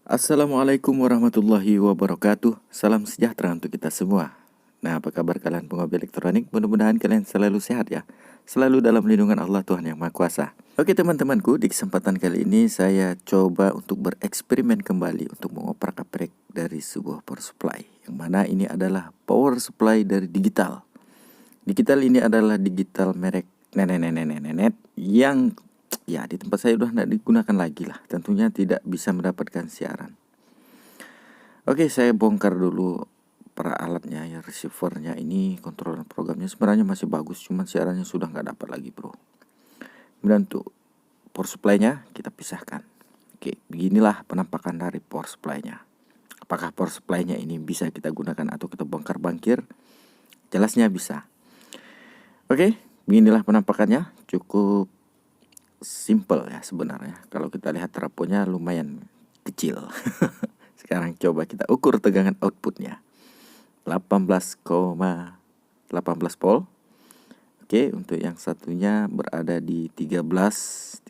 Assalamualaikum warahmatullahi wabarakatuh. Salam sejahtera untuk kita semua. Nah, apa kabar kalian penghobi elektronik? Mudah-mudahan kalian selalu sehat ya. Selalu dalam lindungan Allah Tuhan Yang Maha Kuasa. Oke teman-temanku, di kesempatan kali ini saya coba untuk bereksperimen kembali untuk mengoprak-aprik dari sebuah power supply. Yang mana ini adalah power supply dari digital. Digital ini adalah digital merek nenet yang ya di tempat saya udah tidak digunakan lagi lah. Tentunya tidak bisa mendapatkan siaran. Oke, saya bongkar dulu alatnya ya, receivernya ini, controller programnya sebenarnya masih bagus, cuman siarannya sudah nggak dapat lagi bro. Kemudian untuk power supply-nya kita pisahkan. Oke, beginilah penampakan dari power supply-nya. Apakah power supply-nya ini bisa kita gunakan atau kita bongkar bangkir? Jelasnya bisa. Oke, beginilah penampakannya, cukup simple ya sebenarnya. Kalau kita lihat trafonya lumayan kecil. Sekarang coba kita ukur tegangan outputnya. 18,18 volt. Oke, untuk yang satunya berada di 13,5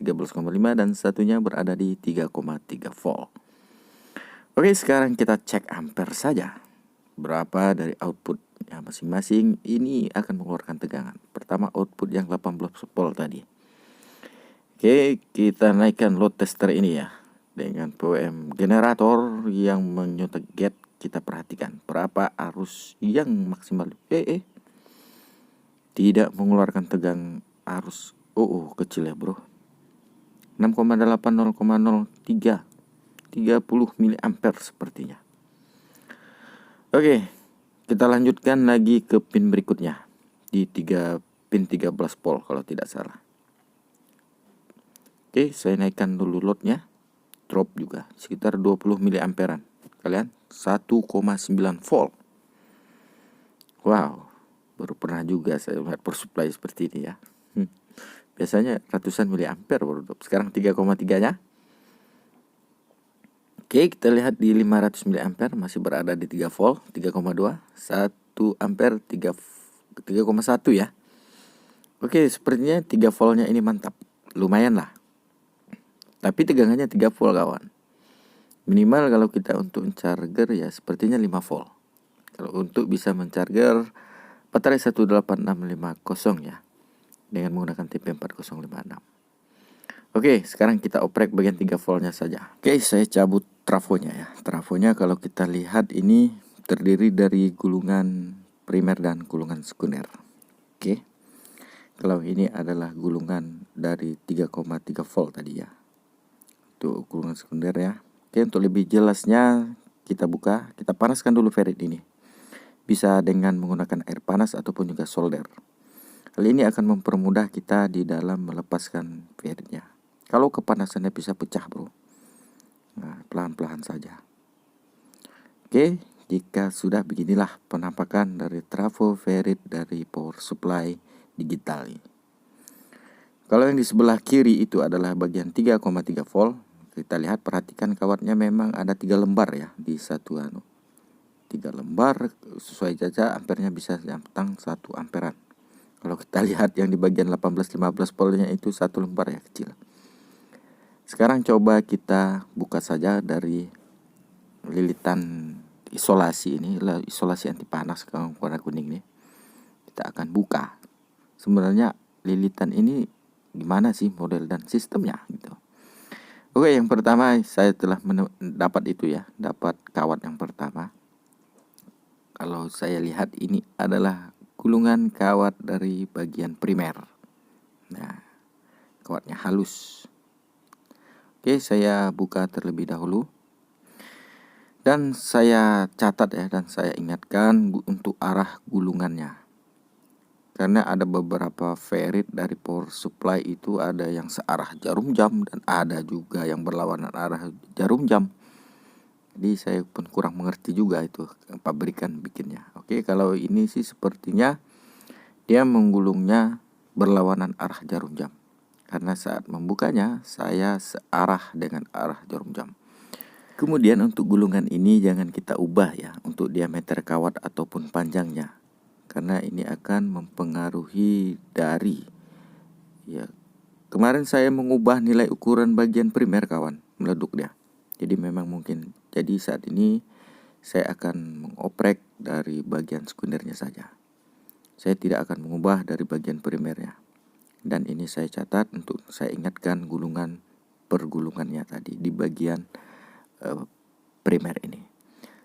dan satunya berada di 3,3 volt. Oke, sekarang kita cek ampere saja. Berapa dari outputnya masing-masing ini akan mengeluarkan tegangan. Pertama output yang 18 volt tadi. Oke, kita naikkan load tester ini ya. Dengan PWM generator yang menyuntik gate, kita perhatikan berapa arus yang maksimal. Tidak mengeluarkan tegang arus. Kecil ya bro. 6,8 30 miliampere sepertinya. Oke, kita lanjutkan lagi ke pin berikutnya di pin 13 volt kalau tidak salah. Oke, saya naikkan dulu loadnya. Drop juga sekitar 20 miliamperan. Kalian 1,9 volt. Wow, baru pernah juga saya melihat power supply seperti ini ya. Biasanya ratusan miliampere baru drop. Sekarang 3,3 nya. Oke, kita lihat di 500 miliampere masih berada di 3 volt, 3,2, 1 ampere 3,1 ya. Oke, sepertinya 3 voltnya ini mantap. Lumayan lah. Tapi tegangannya 3 volt kawan. Minimal kalau kita untuk charger ya sepertinya 5 volt. Kalau untuk bisa mencharger baterai 18650 ya. Dengan menggunakan TP4056. Oke, sekarang kita oprek bagian 3 voltnya saja. Oke, saya cabut trafonya ya. Trafonya kalau kita lihat ini terdiri dari gulungan primer dan gulungan sekunder. Oke. Kalau ini adalah gulungan dari 3,3 volt tadi ya. Itu gulungan sekunder ya. Oke, untuk lebih jelasnya kita buka, kita panaskan dulu ferrit ini. Bisa dengan menggunakan air panas ataupun juga solder. Hal ini akan mempermudah kita di dalam melepaskan ferritnya. Kalau kepanasannya bisa pecah bro. Nah, pelan-pelan saja. Oke, jika sudah beginilah penampakan dari trafo ferrit dari power supply digital ini. Kalau yang di sebelah kiri itu adalah bagian 3,3 volt. Kita lihat, perhatikan kawatnya memang ada 3 lembar ya di satu 3 lembar sesuai saja ampernya bisa tentang 1 amperan. Kalau kita lihat yang di bagian 18-15 voltnya itu 1 lembar ya, kecil. Sekarang coba kita buka saja dari lilitan isolasi ini, isolasi anti panas warna kuning nih. Kita akan buka. Sebenarnya lilitan ini gimana sih model dan sistemnya gitu. Oke, yang pertama saya telah dapat itu ya, dapat kawat yang pertama. Kalau saya lihat ini adalah gulungan kawat dari bagian primer. Nah, kawatnya halus. Oke, saya buka terlebih dahulu. Dan saya catat ya, dan saya ingatkan untuk arah gulungannya. Karena ada beberapa ferrit dari power supply itu ada yang searah jarum jam dan ada juga yang berlawanan arah jarum jam. Jadi saya pun kurang mengerti juga itu pabrikan bikinnya. Oke, kalau ini sih sepertinya dia menggulungnya berlawanan arah jarum jam. Karena saat membukanya saya searah dengan arah jarum jam. Kemudian untuk gulungan ini jangan kita ubah ya untuk diameter kawat ataupun panjangnya. Karena ini akan mempengaruhi dari ya. Kemarin saya mengubah nilai ukuran bagian primer kawan, meleduk dia. Jadi memang mungkin. Jadi saat ini saya akan mengoprek dari bagian sekundernya saja. Saya tidak akan mengubah dari bagian primernya. Dan ini saya catat untuk saya ingatkan gulungan per gulungannya tadi di bagian primer ini.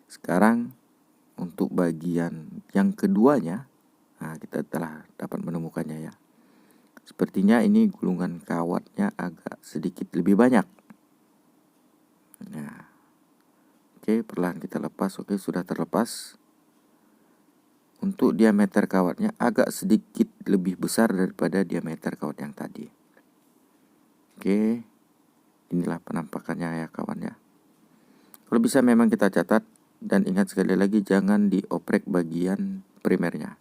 Sekarang untuk bagian yang keduanya, nah kita telah dapat menemukannya ya. Sepertinya ini gulungan kawatnya agak sedikit lebih banyak. Nah, oke, perlahan kita lepas. Oke, sudah terlepas. Untuk diameter kawatnya agak sedikit lebih besar daripada diameter kawat yang tadi. Oke, inilah penampakannya ya kawan ya. Kalau bisa memang kita catat. Dan ingat sekali lagi jangan dioprek bagian primernya.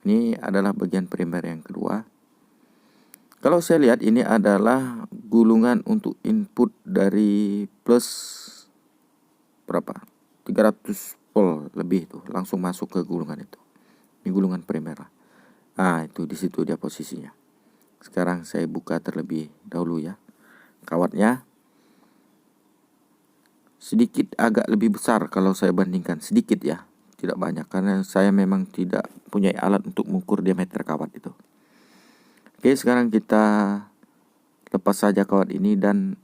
Ini adalah bagian primer yang kedua. Kalau saya lihat ini adalah gulungan untuk input dari plus berapa? 300 volt lebih tuh, langsung masuk ke gulungan itu. Ini gulungan primer. Ah, itu di situ dia posisinya. Sekarang saya buka terlebih dahulu ya. Kawatnya sedikit agak lebih besar kalau saya bandingkan, sedikit ya, tidak banyak karena saya memang tidak punya alat untuk mengukur diameter kawat itu. Oke, sekarang kita lepas saja kawat ini dan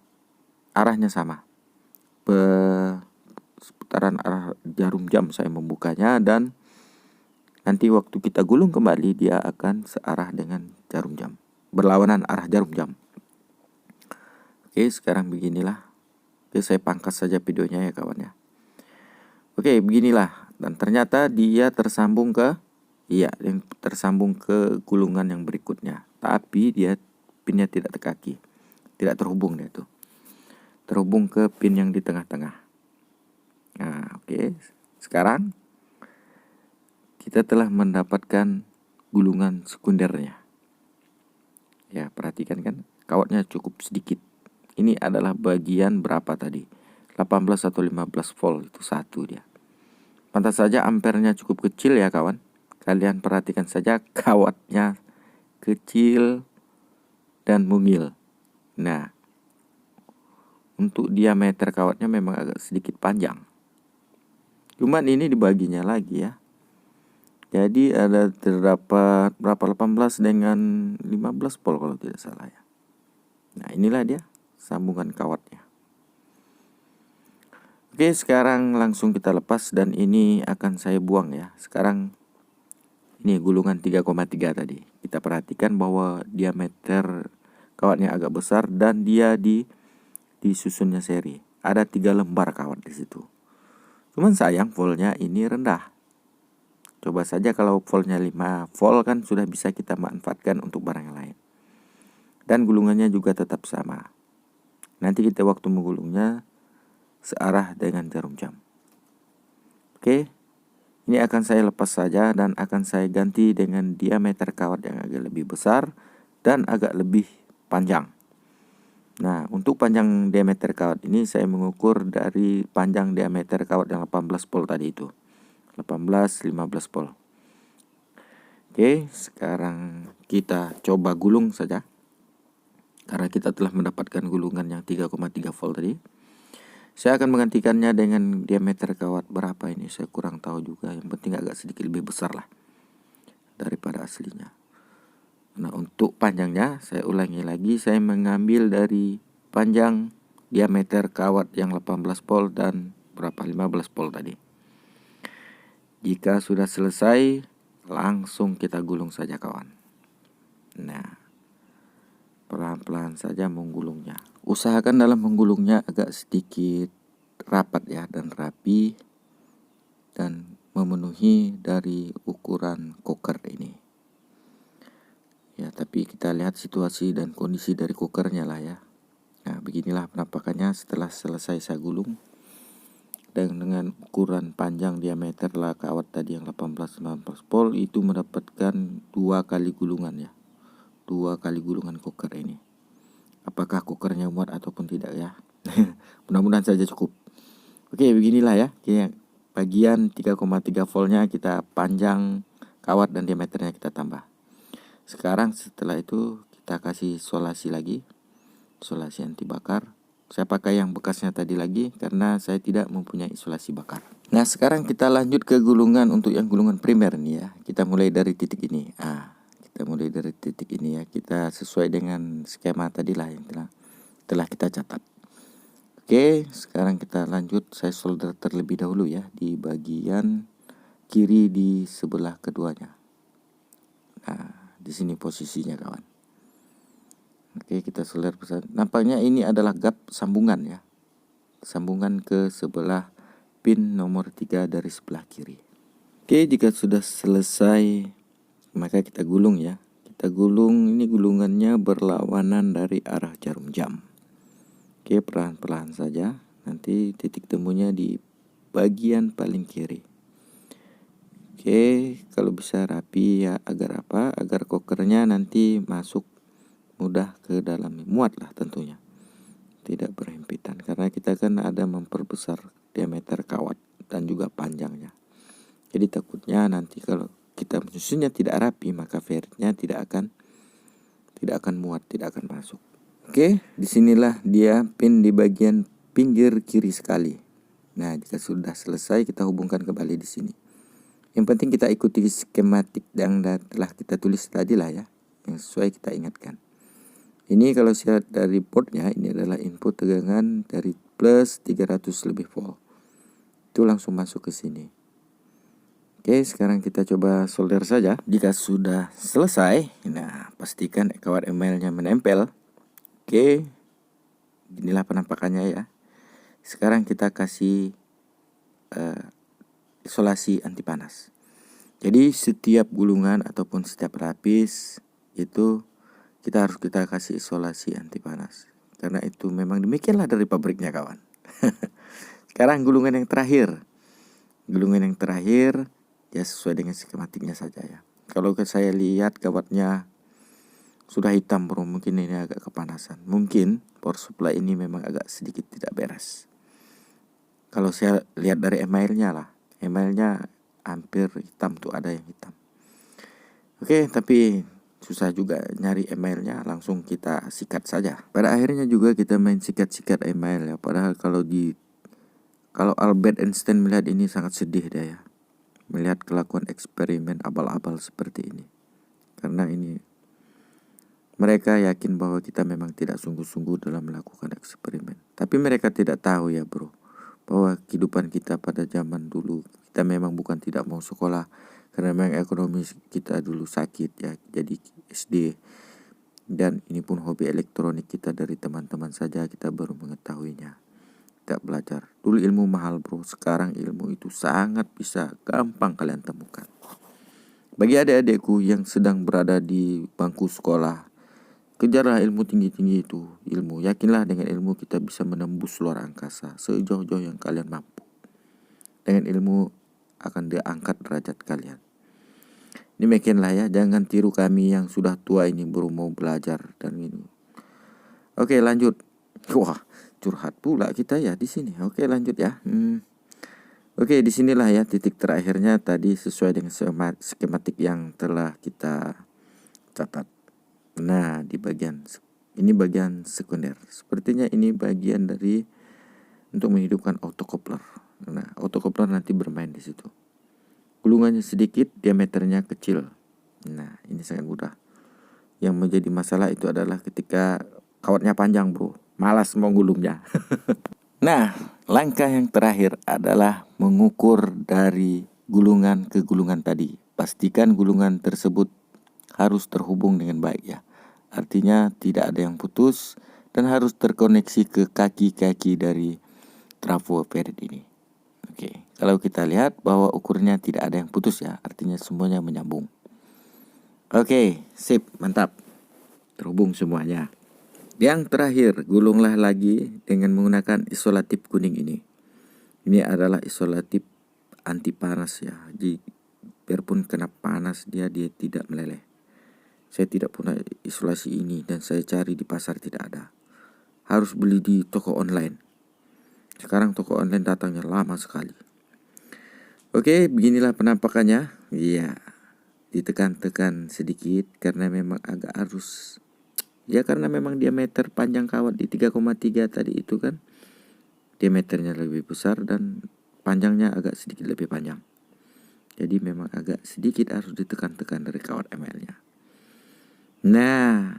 arahnya sama. Seputaran arah jarum jam saya membukanya dan nanti waktu kita gulung kembali dia akan searah dengan jarum jam, berlawanan arah jarum jam. Oke, sekarang beginilah. Oke, saya pangkas saja videonya ya kawan ya. Oke, beginilah. Dan ternyata dia tersambung ke tersambung ke gulungan yang berikutnya. Tapi dia pinnya tidak terkaki. Tidak terhubung dia tuh. Terhubung ke pin yang di tengah-tengah. Nah, oke. Sekarang kita telah mendapatkan gulungan sekundernya. Ya, perhatikan kan. Kawatnya cukup sedikit. Ini adalah bagian berapa tadi? 18 atau 15 volt, itu satu dia. Pantas saja ampernya cukup kecil ya kawan. Kalian perhatikan saja kawatnya kecil dan mungil. Nah, untuk diameter kawatnya memang agak sedikit panjang. Cuman ini dibaginya lagi ya. Jadi ada terdapat berapa, 18 dengan 15 volt kalau tidak salah ya. Nah, inilah dia sambungan kawatnya. Oke, sekarang langsung kita lepas dan ini akan saya buang ya. Sekarang ini gulungan 3,3 tadi. Kita perhatikan bahwa diameter kawatnya agak besar dan dia disusunnya seri. Ada 3 lembar kawat di situ. Cuman sayang voltnya ini rendah. Coba saja kalau voltnya 5 volt kan sudah bisa kita manfaatkan untuk barang yang lain. Dan gulungannya juga tetap sama. Nanti kita waktu menggulungnya searah dengan jarum jam. Oke, ini akan saya lepas saja dan akan saya ganti dengan diameter kawat yang agak lebih besar dan agak lebih panjang. Nah, untuk panjang diameter kawat ini saya mengukur dari panjang diameter kawat yang 18 volt tadi itu. 18, 15 volt. Oke, sekarang kita coba gulung saja. Karena kita telah mendapatkan gulungan yang 3,3 volt tadi. Saya akan menggantikannya dengan diameter kawat berapa ini, saya kurang tahu juga. Yang penting agak sedikit lebih besar lah daripada aslinya. Nah, untuk panjangnya saya ulangi lagi. Saya mengambil dari panjang diameter kawat yang 18 volt dan berapa, 15 volt tadi. Jika sudah selesai, langsung kita gulung saja kawan. Nah, pelan-pelan saja menggulungnya. Usahakan dalam menggulungnya agak sedikit rapat ya dan rapi dan memenuhi dari ukuran koker ini. Ya, tapi kita lihat situasi dan kondisi dari kokernya lah ya. Nah, beginilah penampakannya setelah selesai saya gulung. Dan dengan ukuran panjang diameter lah kawat tadi yang 18-19 volt itu mendapatkan 2 kali gulungan ya. 2 kali gulungan koker ini. Apakah kokernya muat ataupun tidak ya. Mudah-mudahan saja cukup. Oke, beginilah ya. Bagian 3,3 voltnya kita panjang kawat dan diameternya kita tambah. Sekarang setelah itu kita kasih isolasi lagi. Isolasi anti bakar. Saya pakai yang bekasnya tadi lagi karena saya tidak mempunyai isolasi bakar. Nah, sekarang kita lanjut ke gulungan untuk yang gulungan primer nih ya. Kita mulai dari titik ini. Kita mulai dari titik ini ya. Kita sesuai dengan skema tadi lah yang telah kita catat. Oke, sekarang kita lanjut. Saya solder terlebih dahulu ya di bagian kiri di sebelah keduanya. Nah, di sini posisinya kawan. Oke, kita solder pesan. Nampaknya ini adalah gap sambungan ya. Sambungan ke sebelah pin nomor 3 dari sebelah kiri. Oke, jika sudah selesai maka kita gulung ya. Kita gulung, ini gulungannya berlawanan dari arah jarum jam. Oke, perlahan-perlahan saja. Nanti titik temunya di bagian paling kiri. Oke, kalau bisa rapi ya, agar apa? Agar kokernya nanti masuk mudah ke dalam, muat lah tentunya, tidak berhimpitan, karena kita kan ada memperbesar diameter kawat dan juga panjangnya. Jadi takutnya nanti kalau kita menyusunnya tidak rapi maka ferritnya tidak akan muat, tidak akan masuk. Oke, disinilah dia pin di bagian pinggir kiri sekali. Nah, jika sudah selesai kita hubungkan kembali di sini. Yang penting kita ikuti skematik yang telah kita tulis tadi lah ya, yang sesuai kita ingatkan. Ini kalau saya dari portnya, ini adalah input tegangan dari plus 300 lebih volt. Itu langsung masuk ke sini. Oke, sekarang kita coba solder saja. Jika sudah selesai, nah pastikan kawat emailnya menempel. Oke, inilah penampakannya ya. Sekarang kita kasih isolasi anti panas. Jadi setiap gulungan ataupun setiap lapis itu kita kasih isolasi anti panas, karena itu memang demikianlah dari pabriknya kawan. Sekarang gulungan yang terakhir ya sesuai dengan skematiknya saja ya. Kalau saya lihat kawatnya sudah hitam bro, mungkin ini agak kepanasan, mungkin power supply ini memang agak sedikit tidak beres. Kalau saya lihat dari emailnya hampir hitam tuh, ada yang hitam. Oke, tapi susah juga nyari emailnya, langsung kita sikat saja. Pada akhirnya juga kita main sikat-sikat email ya. Padahal kalau Albert Einstein melihat ini sangat sedih dia ya, melihat kelakuan eksperimen abal-abal seperti ini. Karena ini mereka yakin bahwa kita memang tidak sungguh-sungguh dalam melakukan eksperimen. Tapi mereka tidak tahu ya bro, bahwa kehidupan kita pada zaman dulu, kita memang bukan tidak mau sekolah, karena memang ekonomi kita dulu sakit ya, jadi SD. Dan ini pun hobi elektronik kita dari teman-teman saja, kita baru mengetahuinya, tidak belajar. Dulu ilmu mahal bro, sekarang ilmu itu sangat bisa gampang kalian temukan. Bagi adik-adikku yang sedang berada di bangku sekolah, kejarlah ilmu tinggi-tinggi itu. Yakinlah dengan ilmu kita bisa menembus luar angkasa sejauh-jauh yang kalian mampu. Dengan ilmu akan diangkat derajat kalian. Demikianlah ya, jangan tiru kami yang sudah tua ini baru mau belajar dan ini. Oke, lanjut. Wah, curhat pula kita ya di sini. Oke, lanjut ya. Oke, disinilah ya titik terakhirnya tadi sesuai dengan skematik yang telah kita catat. Nah, di bagian ini bagian sekunder. Sepertinya ini bagian dari untuk menghidupkan autocoupler. Nah, autocoupler nanti bermain di situ. Gulungannya sedikit, diameternya kecil. Nah, ini sangat mudah. Yang menjadi masalah itu adalah ketika kawatnya panjang bro, malas mau gulungnya. Nah, langkah yang terakhir adalah mengukur dari gulungan ke gulungan tadi. Pastikan gulungan tersebut harus terhubung dengan baik ya. Artinya tidak ada yang putus dan harus terkoneksi ke kaki-kaki dari trafo ferrit ini. Oke, kalau kita lihat bahwa ukurnya tidak ada yang putus ya, artinya semuanya menyambung. Oke, sip, mantap. Terhubung semuanya. Yang terakhir, gulunglah lagi dengan menggunakan isolatif kuning ini. Ini adalah isolatif anti panas ya. Jadi biarpun kena panas dia tidak meleleh. Saya tidak punya isolasi ini dan saya cari di pasar tidak ada. Harus beli di toko online. Sekarang toko online datangnya lama sekali. Oke, beginilah penampakannya. Iya, ditekan-tekan sedikit karena memang agak harus Ya karena memang diameter panjang kawat di 3,3 tadi itu kan, diameternya lebih besar dan panjangnya agak sedikit lebih panjang. Jadi memang agak sedikit harus ditekan-tekan dari kawat ML-nya. Nah,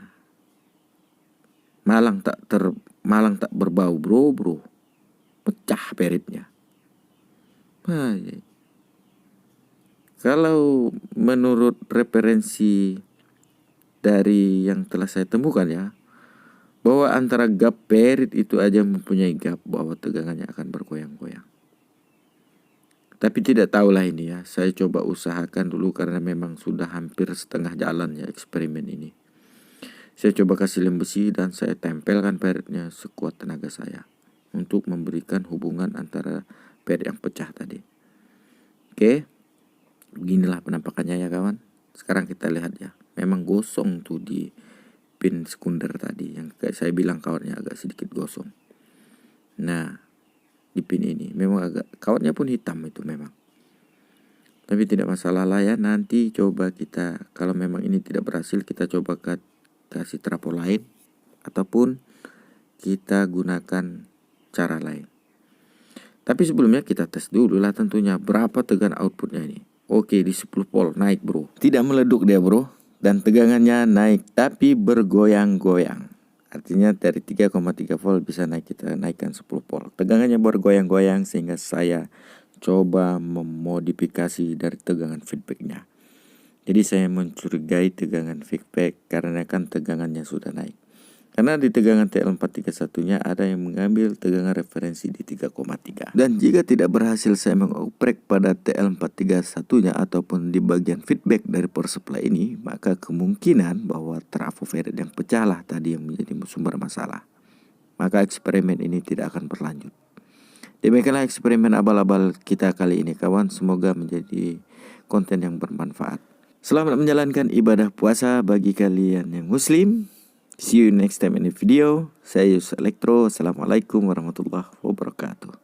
malang tak berbau bro. Pecah peritnya. Kalau menurut referensi dari yang telah saya temukan ya, bahwa antara gap perit itu aja mempunyai gap bahwa tegangannya akan bergoyang-goyang. Tapi tidak tahulah ini ya, saya coba usahakan dulu karena memang sudah hampir setengah jalan ya eksperimen ini. Saya coba kasih lem besi dan saya tempelkan peritnya sekuat tenaga saya untuk memberikan hubungan antara perit yang pecah tadi. Oke, beginilah penampakannya ya kawan. Sekarang kita lihat ya, memang gosong tuh di pin sekunder tadi yang kayak saya bilang kawatnya agak sedikit gosong. Nah, di pin ini memang agak kawatnya pun hitam itu memang. Tapi tidak masalah lah ya, nanti coba kita kalau memang ini tidak berhasil kita coba kasih trafo lain ataupun kita gunakan cara lain. Tapi sebelumnya kita tes dulu lah tentunya berapa tegangan outputnya ini. Oke, di 10 volt naik bro. Tidak meleduk dia bro. Dan tegangannya naik tapi bergoyang-goyang. Artinya dari 3,3 volt bisa kita naikkan 10 volt. Tegangannya bergoyang-goyang sehingga saya coba memodifikasi dari tegangan feedbacknya. Jadi saya mencurigai tegangan feedback karena kan tegangannya sudah naik. Karena di tegangan TL431-nya ada yang mengambil tegangan referensi di 3,3. Dan jika tidak berhasil saya mengoprek pada TL431-nya ataupun di bagian feedback dari power supply ini, maka kemungkinan bahwa trafo ferrit yang pecah lah tadi yang menjadi sumber masalah. Maka eksperimen ini tidak akan berlanjut. Demikianlah eksperimen abal-abal kita kali ini kawan, semoga menjadi konten yang bermanfaat. Selamat menjalankan ibadah puasa bagi kalian yang muslim. See you next time in the video. Saya Yus Elektro. Assalamualaikum warahmatullahi wabarakatuh.